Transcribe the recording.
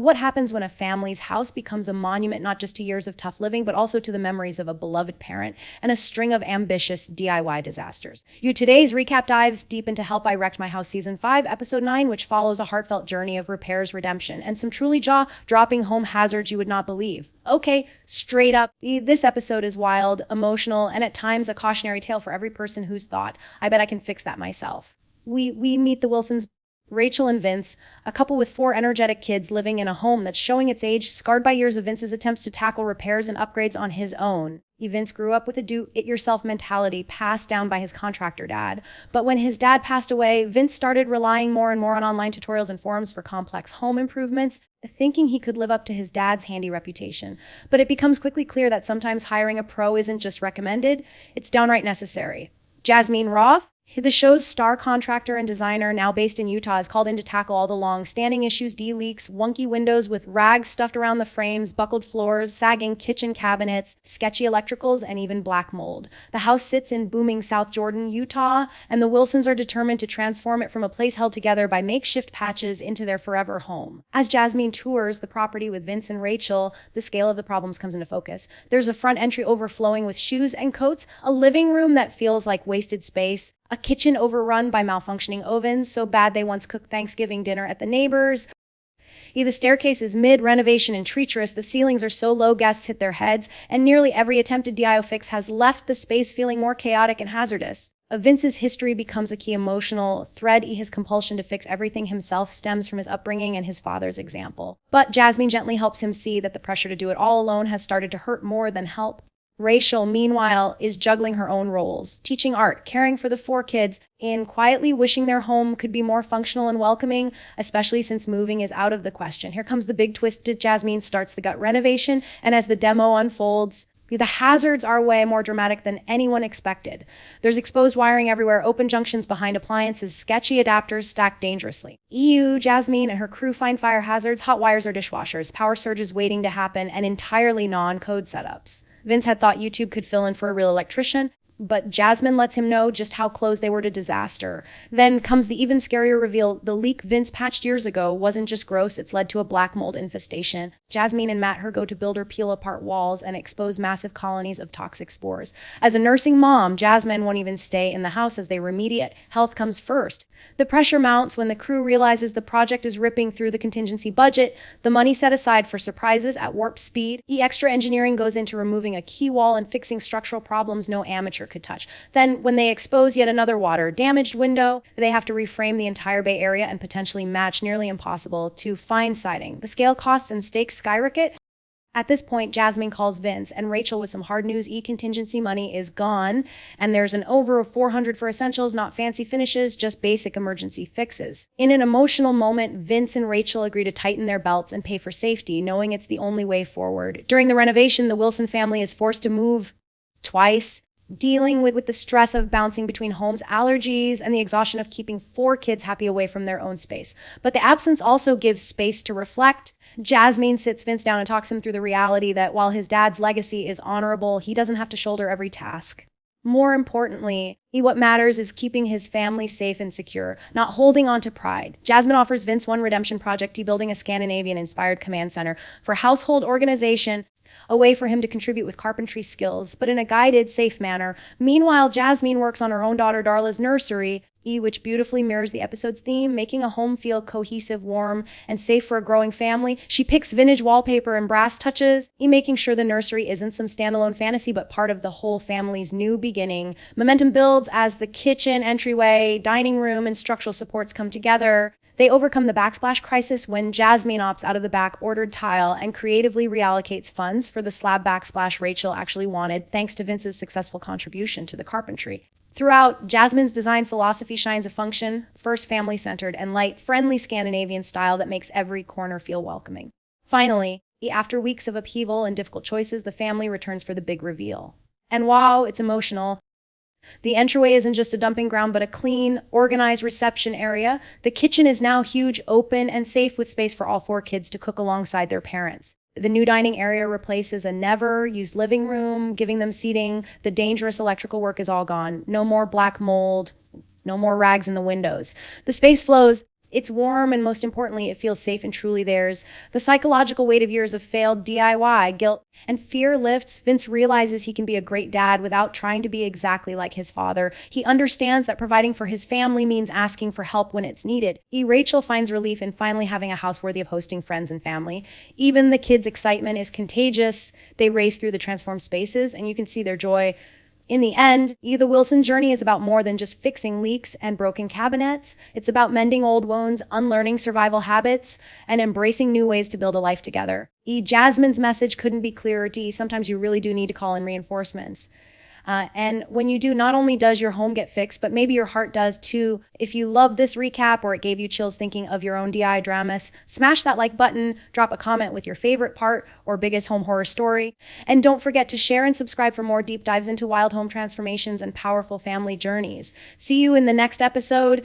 What happens when a family's house becomes a monument not just to years of tough living, but also to the memories of a beloved parent and a string of ambitious DIY disasters? Today's recap dives deep into Help I Wrecked My House Season 5, Episode 9, which follows a heartfelt journey of repairs, redemption, and some truly jaw-dropping home hazards you would not believe. Okay, straight up, this episode is wild, emotional, and at times a cautionary tale for every person who's thought, I bet I can fix that myself. We meet the Wilsons, Rachel and Vince, a couple with 4 energetic kids living in a home that's showing its age, scarred by years of Vince's attempts to tackle repairs and upgrades on his own. Vince grew up with a do-it-yourself mentality passed down by his contractor dad. But when his dad passed away, Vince started relying more and more on online tutorials and forums for complex home improvements, thinking he could live up to his dad's handy reputation. But it becomes quickly clear that sometimes hiring a pro isn't just recommended, it's downright necessary. Jasmine Roth, the show's star contractor and designer, now based in Utah, is called in to tackle all the long-standing issues: leaks, wonky windows with rags stuffed around the frames, buckled floors, sagging kitchen cabinets, sketchy electricals, and even black mold. The house sits in booming South Jordan, Utah, and the Wilsons are determined to transform it from a place held together by makeshift patches into their forever home. As Jasmine tours the property with Vince and Rachel, the scale of the problems comes into focus. There's a front entry overflowing with shoes and coats, a living room that feels like wasted space, a kitchen overrun by malfunctioning ovens, so bad they once cooked Thanksgiving dinner at the neighbors. The staircase is mid-renovation and treacherous, the ceilings are so low guests hit their heads, and nearly every attempted DIY fix has left the space feeling more chaotic and hazardous. Vince's history becomes a key emotional thread. His compulsion to fix everything himself stems from his upbringing and his father's example. But Jasmine gently helps him see that the pressure to do it all alone has started to hurt more than help. Rachel, meanwhile, is juggling her own roles, teaching art, caring for the 4 kids, and quietly wishing their home could be more functional and welcoming, especially since moving is out of the question. Here comes the big twist. Jasmine starts the gut renovation, and as the demo unfolds, the hazards are way more dramatic than anyone expected. There's exposed wiring everywhere, open junctions behind appliances, sketchy adapters stacked dangerously. Jasmine and her crew find fire hazards, hot wires or dishwashers, power surges waiting to happen, and entirely non-code setups. Vince had thought YouTube could fill in for a real electrician, but Jasmine lets him know just how close they were to disaster. Then comes the even scarier reveal: the leak Vince patched years ago wasn't just gross, it's led to a black mold infestation. Jasmine and Matt, her go-to builder, peel apart walls and expose massive colonies of toxic spores. As a nursing mom, Jasmine won't even stay in the house as they remediate. Health comes first. The pressure mounts when the crew realizes the project is ripping through the contingency budget, the money set aside for surprises at warp speed. Extra engineering goes into removing a key wall and fixing structural problems no amateur could touch. Then, when they expose yet another water-damaged window, they have to reframe the entire Bay Area and potentially match nearly impossible to fine siding. The scale, costs, and stakes skyrocket. At this point, Jasmine calls Vince and Rachel with some hard news. Contingency money is gone, and there's an over of $400 for essentials, not fancy finishes, just basic emergency fixes. In an emotional moment, Vince and Rachel agree to tighten their belts and pay for safety, knowing it's the only way forward. During the renovation, the Wilson family is forced to move twice, dealing with the stress of bouncing between homes, allergies, and the exhaustion of keeping 4 kids happy away from their own space. But the absence also gives space to reflect. Jasmine sits Vince down and talks him through the reality that while his dad's legacy is honorable, he doesn't have to shoulder every task. More importantly, what matters is keeping his family safe and secure, not holding on to pride. Jasmine offers Vince one redemption project: building a Scandinavian-inspired command center for household organization, a way for him to contribute with carpentry skills, but in a guided, safe manner. Meanwhile, Jasmine works on her own daughter Darla's nursery, which beautifully mirrors the episode's theme, making a home feel cohesive, warm, and safe for a growing family. She picks vintage wallpaper and brass touches, making sure the nursery isn't some standalone fantasy, but part of the whole family's new beginning. Momentum builds as the kitchen, entryway, dining room, and structural supports come together. They overcome the backsplash crisis when Jasmine opts out of the back-ordered tile and creatively reallocates funds for the slab backsplash Rachel actually wanted, thanks to Vince's successful contribution to the carpentry. Throughout, Jasmine's design philosophy shines a function, first family-centered and light, friendly Scandinavian style that makes every corner feel welcoming. Finally, after weeks of upheaval and difficult choices, the family returns for the big reveal. And wow, it's emotional. The entryway isn't just a dumping ground, but a clean, organized reception area. The kitchen is now huge, open, and safe, with space for all 4 kids to cook alongside their parents. The new dining area replaces a never-used living room, giving them seating. The dangerous electrical work is all gone. No more black mold, no more rags in the windows. The space flows It's warm, and most importantly, it feels safe and truly theirs. The psychological weight of years of failed DIY, guilt, and fear lifts. Vince realizes he can be a great dad without trying to be exactly like his father. He understands that providing for his family means asking for help when it's needed. Rachel finds relief in finally having a house worthy of hosting friends and family. Even the kids' excitement is contagious. They race through the transformed spaces, and you can see their joy. In the end, the Wilson journey is about more than just fixing leaks and broken cabinets. It's about mending old wounds, unlearning survival habits, and embracing new ways to build a life together. Jasmine's message couldn't be clearer. Sometimes you really do need to call in reinforcements. And when you do, not only does your home get fixed, but maybe your heart does too. If you love this recap or it gave you chills thinking of your own DIY dramas, smash that like button, drop a comment with your favorite part or biggest home horror story. And don't forget to share and subscribe for more deep dives into wild home transformations and powerful family journeys. See you in the next episode.